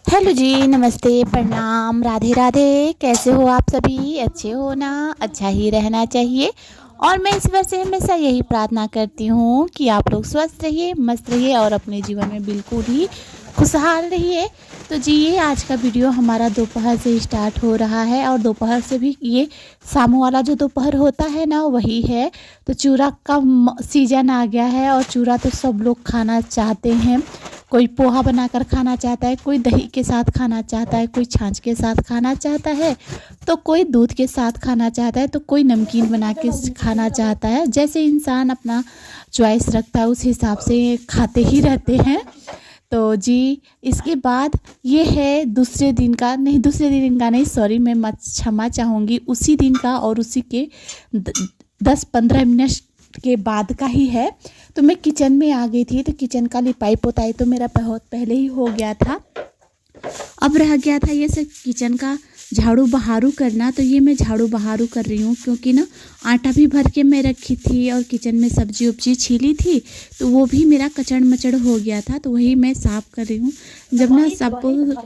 Hello जी, नमस्ते, प्रणाम, राधे राधे। कैसे हो आप सभी? अच्छे हो ना? अच्छा ही रहना चाहिए। और मैं ईश्वर से हमेशा यही प्रार्थना करती हूँ कि आप लोग स्वस्थ रहिए, मस्त रहिए और अपने जीवन में बिल्कुल ही खुशहाल रहिए। तो जी, ये आज का वीडियो हमारा दोपहर से स्टार्ट हो रहा है और दोपहर से भी ये शाम वाला जो दोपहर होता है ना, वही है। तो चूड़ा का सीजन आ गया है और चूड़ा तो सब लोग खाना चाहते हैं। कोई पोहा बनाकर खाना चाहता है, कोई दही के साथ खाना चाहता है, कोई छाछ के साथ खाना चाहता है, तो कोई दूध के साथ खाना चाहता है, तो कोई नमकीन बना के खाना चाहता है। जैसे इंसान अपना चॉइस रखता है उस हिसाब से खाते ही रहते हैं। तो जी, इसके बाद ये है दूसरे दिन का, नहीं दूसरे दिन का नहीं, सॉरी, मैं क्षमा चाहूँगी, उसी दिन का और उसी के 10-15 मिनट के बाद का ही है। तो मैं किचन में आ गई थी, तो किचन का लिपाई पोताई तो मेरा बहुत पहले ही हो गया था। अब रह गया था ये सब किचन का झाड़ू बहारू करना। तो ये मैं झाड़ू बहारू कर रही हूँ क्योंकि ना आटा भी भर के मैं रखी थी और किचन में सब्जी उब्जी छीली थी, तो वो भी मेरा कचड़ मचड़ हो गया था, तो वही मैं साफ़ कर रही हूँ। जब ना सब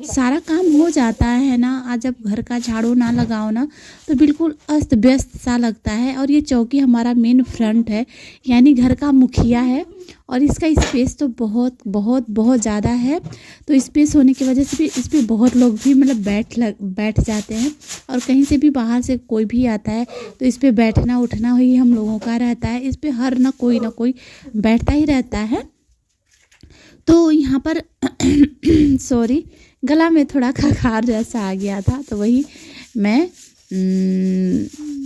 सारा काम हो जाता है ना, आज जब घर का झाड़ू ना लगाओ ना, तो बिल्कुल अस्त व्यस्त सा लगता है। और ये चौकी हमारा मेन फ्रंट है, यानी घर का मुखिया है, और इसका स्पेस तो बहुत बहुत बहुत ज़्यादा है। तो स्पेस होने की वजह से भी इस पर बहुत लोग भी मतलब बैठ जाते हैं, और कहीं से भी बाहर से कोई भी आता है तो इस पर बैठना उठना ही हम लोगों का रहता है। इस पर हर ना कोई बैठता ही रहता है। तो यहाँ पर सॉरी, गला में थोड़ा खखार जैसा आ गया था, तो वही मैं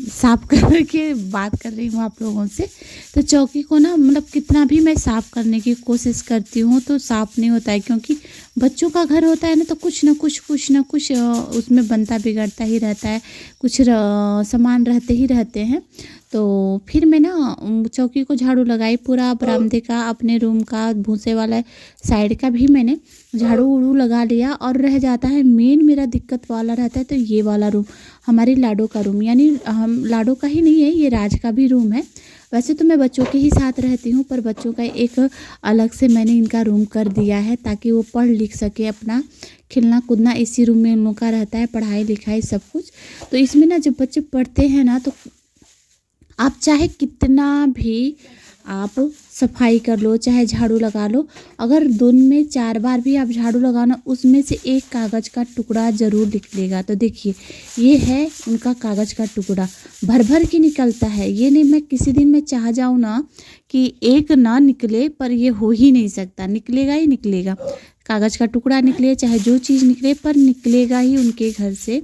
साफ़ करके बात कर रही हूँ आप लोगों से। तो चौकी को ना मतलब कितना भी मैं साफ़ करने की कोशिश करती हूँ तो साफ़ नहीं होता है, क्योंकि बच्चों का घर होता है ना, तो कुछ ना कुछ उसमें बनता बिगड़ता ही रहता है, कुछ सामान रहते ही रहते हैं। तो फिर मैं ना चौकी को झाड़ू लगाई, पूरा बरामदे का, अपने रूम का, भूसे वाला साइड का भी मैंने झाड़ू उड़ू लगा लिया। और रह जाता है मेन मेरा दिक्कत वाला रहता है, तो ये वाला रूम, हमारी लाडो का रूम, यानी हम लाडो का ही नहीं है, ये राज का भी रूम है। वैसे तो मैं बच्चों के ही साथ रहती हूँ, पर बच्चों का एक अलग से मैंने इनका रूम कर दिया है ताकि वो पढ़ लिख सके, अपना खेलना कूदना इसी रूम में उन लोगों का रहता है, पढ़ाई लिखाई सब कुछ। तो इसमें ना जब बच्चे पढ़ते हैं ना, तो आप चाहे कितना भी आप सफाई कर लो, चाहे झाड़ू लगा लो, अगर दिन में 4 बार भी आप झाड़ू लगाना, उसमें से एक कागज़ का टुकड़ा ज़रूर निकलेगा। तो देखिए, ये है उनका कागज़ का टुकड़ा, भर भर के निकलता है। ये नहीं मैं किसी दिन मैं चाह जाऊँ ना कि एक ना निकले, पर ये हो ही नहीं सकता, निकलेगा ही निकलेगा। कागज़ का टुकड़ा निकले, चाहे जो चीज़ निकले, पर निकलेगा ही उनके घर से।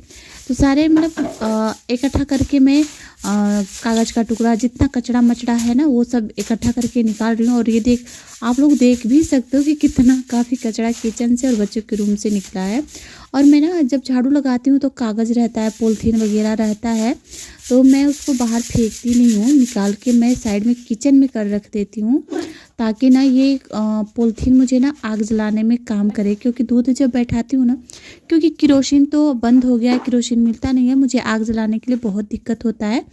तो सारे मतलब इकट्ठा करके मैं कागज़ का टुकड़ा, जितना कचड़ा मचड़ा है ना, वो सब इकट्ठा करके निकाल रही हूँ। और ये आप लोग देख भी सकते हो कि कितना काफ़ी कचड़ा किचन से और बच्चों के रूम से निकला है। और मैं ना जब झाड़ू लगाती हूँ तो कागज़ रहता है, पॉलीथीन वगैरह रहता है, तो मैं उसको बाहर फेंकती नहीं हूँ, निकाल के मैं साइड में किचन में कर रख देती हूँ, ताकि ना ये पॉलीथीन मुझे ना आग जलाने में काम करे। क्योंकि दूध जब बैठाती हूँ ना, क्योंकि केरोसिन तो बंद हो गया है, केरोसिन मिलता नहीं है, मुझे आग जलाने के लिए बहुत दिक्कत होता है।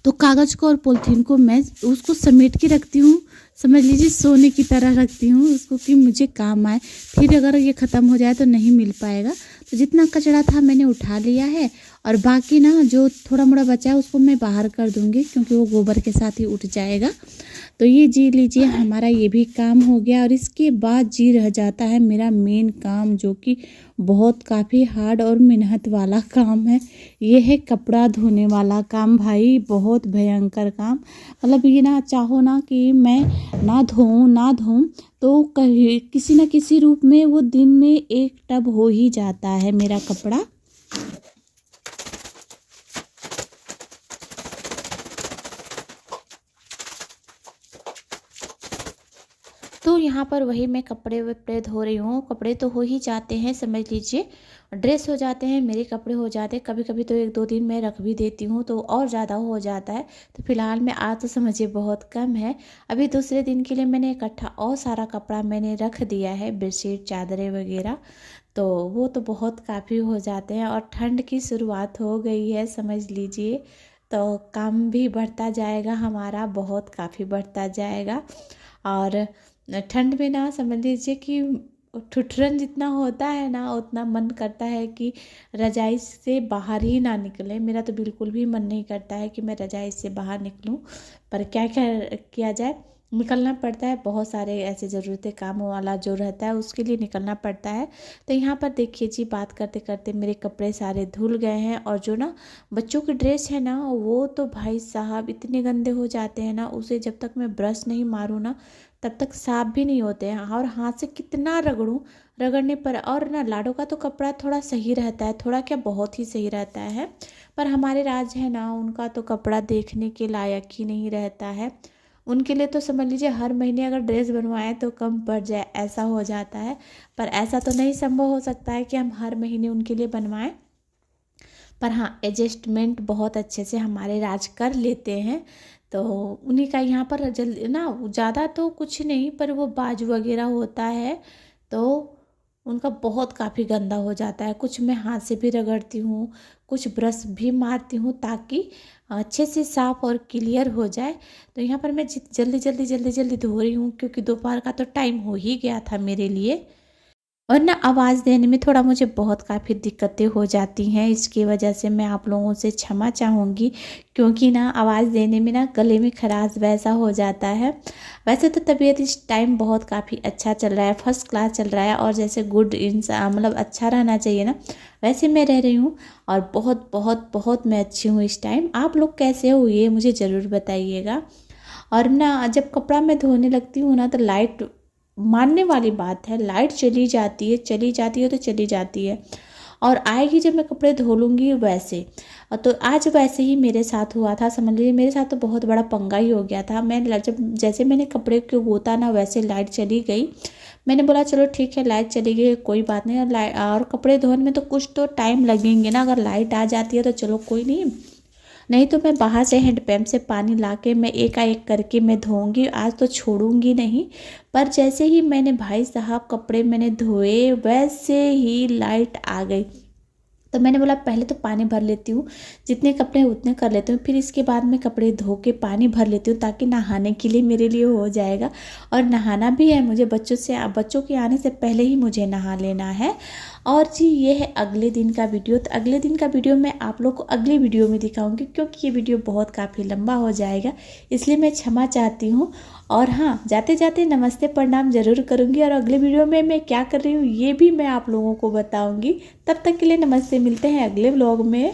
तो कागज़ को और पॉलीथीन को मैं उसको समेट के रखती हूँ, समझ लीजिए सोने की तरह रखती हूँ उसको, कि मुझे काम आए। फिर अगर ये ख़त्म हो जाए तो नहीं मिल पाएगा। तो जितना कचरा था मैंने उठा लिया है, और बाकी ना जो थोड़ा मोड़ा बचा है उसको मैं बाहर कर दूँगी, क्योंकि वो गोबर के साथ ही उठ जाएगा। तो ये जी लीजिए, हमारा ये भी काम हो गया। और इसके बाद जी रह जाता है मेरा मेन काम, जो कि बहुत काफ़ी हार्ड और मेहनत वाला काम है। ये है कपड़ा धोने वाला काम, भाई बहुत भयंकर काम। मतलब ये ना चाहो ना कि मैं ना धोऊं तो कहीं किसी न किसी रूप में वो दिन में एक टब हो ही जाता है मेरा कपड़ा। तो यहाँ पर वही मैं कपड़े वपड़े धो रही हूँ। कपड़े तो हो ही जाते हैं, समझ लीजिए, ड्रेस हो जाते हैं, मेरे कपड़े हो जाते हैं। कभी कभी तो 1-2 दिन मैं रख भी देती हूँ तो और ज़्यादा हो जाता है। तो फिलहाल में आज तो समझिए बहुत कम है। अभी दूसरे दिन के लिए मैंने इकट्ठा और सारा कपड़ा मैंने रख दिया है, बेडशीट चादरें वगैरह, तो वो तो बहुत काफ़ी हो जाते हैं। और ठंड की शुरुआत हो गई है, समझ लीजिए, तो काम भी बढ़ता जाएगा हमारा, बहुत काफ़ी बढ़ता जाएगा। और ठंड में ना समझ लीजिए कि ठुठरन जितना होता है ना, उतना मन करता है कि रजाई से बाहर ही ना निकले। मेरा तो बिल्कुल भी मन नहीं करता है कि मैं रजाई से बाहर निकलूं, पर क्या क्या किया जाए, निकलना पड़ता है। बहुत सारे ऐसे ज़रूरतें काम वाला जो रहता है उसके लिए निकलना पड़ता है। तो यहाँ पर देखिए जी, बात करते करते मेरे कपड़े सारे धुल गए हैं, और जो ना बच्चों की ड्रेस है ना, वो तो भाई साहब इतने गंदे हो जाते हैं ना, उसे जब तक मैं ब्रश नहीं मारूँ ना तब तक साफ भी नहीं होते हैं। और हाथ से कितना रगड़ूं, रगड़ने पर। और ना लाडो का तो कपड़ा थोड़ा सही रहता है, थोड़ा क्या बहुत ही सही रहता है, पर हमारे राज है ना, उनका तो कपड़ा देखने के लायक ही नहीं रहता है। उनके लिए तो समझ लीजिए हर महीने अगर ड्रेस बनवाएं तो कम पड़ जाए, ऐसा हो जाता है। पर ऐसा तो नहीं संभव हो सकता है कि हम हर महीने उनके लिए बनवाएं। पर हाँ, एडजस्टमेंट बहुत अच्छे से हमारे राज कर लेते हैं। तो उन्हीं का यहाँ पर जल्दी ना, ज़्यादा तो कुछ नहीं, पर वो बाजू वगैरह होता है तो उनका बहुत काफ़ी गंदा हो जाता है। कुछ मैं हाथ से भी रगड़ती हूँ, कुछ ब्रश भी मारती हूँ ताकि अच्छे से साफ़ और क्लियर हो जाए। तो यहाँ पर मैं जल्दी जल्दी जल्दी जल्दी धो रही हूँ, क्योंकि दोपहर का तो टाइम हो ही गया था मेरे लिए। और ना आवाज़ देने में थोड़ा मुझे बहुत काफ़ी दिक्कतें हो जाती हैं, इसकी वजह से मैं आप लोगों से क्षमा चाहूँगी, क्योंकि ना आवाज़ देने में ना गले में खराश वैसा हो जाता है। वैसे तो तबीयत इस टाइम बहुत काफ़ी अच्छा चल रहा है, फर्स्ट क्लास चल रहा है, और जैसे गुड इंसान मतलब अच्छा रहना चाहिए ना, वैसे मैं रह रही हूँ। और बहुत बहुत बहुत मैं अच्छी हूँ इस टाइम। आप लोग कैसे हो ये मुझे ज़रूर बताइएगा। और ना जब कपड़ा मैं धोने लगती हूँ ना, तो लाइट, मानने वाली बात है, लाइट चली जाती है, चली जाती है तो चली जाती है, और आएगी जब मैं कपड़े धो लूँगी वैसे। तो आज वैसे ही मेरे साथ हुआ था, समझ लीजिए मेरे साथ तो बहुत बड़ा पंगा ही हो गया था। मैं जब जैसे मैंने कपड़े को धोता ना, वैसे लाइट चली गई। मैंने बोला चलो ठीक है, लाइट चली गई कोई बात नहीं, और कपड़े धोने में तो कुछ तो टाइम लगेंगे ना, अगर लाइट आ जाती है तो चलो कोई नहीं, नहीं तो मैं बाहर से हैंडपम्प से पानी लाके मैं एकाएक करके मैं धोऊंगी, आज तो छोड़ूंगी नहीं। पर जैसे ही मैंने भाई साहब कपड़े मैंने धोए, वैसे ही लाइट आ गई। तो मैंने बोला पहले तो पानी भर लेती हूँ, जितने कपड़े हैं उतने कर लेती हूँ, फिर इसके बाद मैं कपड़े धो के पानी भर लेती हूँ, ताकि नहाने के लिए मेरे लिए हो जाएगा। और नहाना भी है मुझे, बच्चों के आने से पहले ही मुझे नहा लेना है। और जी ये है अगले दिन का वीडियो। तो अगले दिन का वीडियो मैं आप लोग को अगली वीडियो में दिखाऊंगी, क्योंकि ये वीडियो बहुत काफ़ी लंबा हो जाएगा, इसलिए मैं क्षमा चाहती हूँ। और हाँ, जाते जाते नमस्ते प्रणाम जरूर करूँगी, और अगले वीडियो में मैं क्या कर रही हूँ ये भी मैं आप लोगों को बताऊँगी। तब तक के लिए नमस्ते, मिलते हैं अगले व्लॉग में।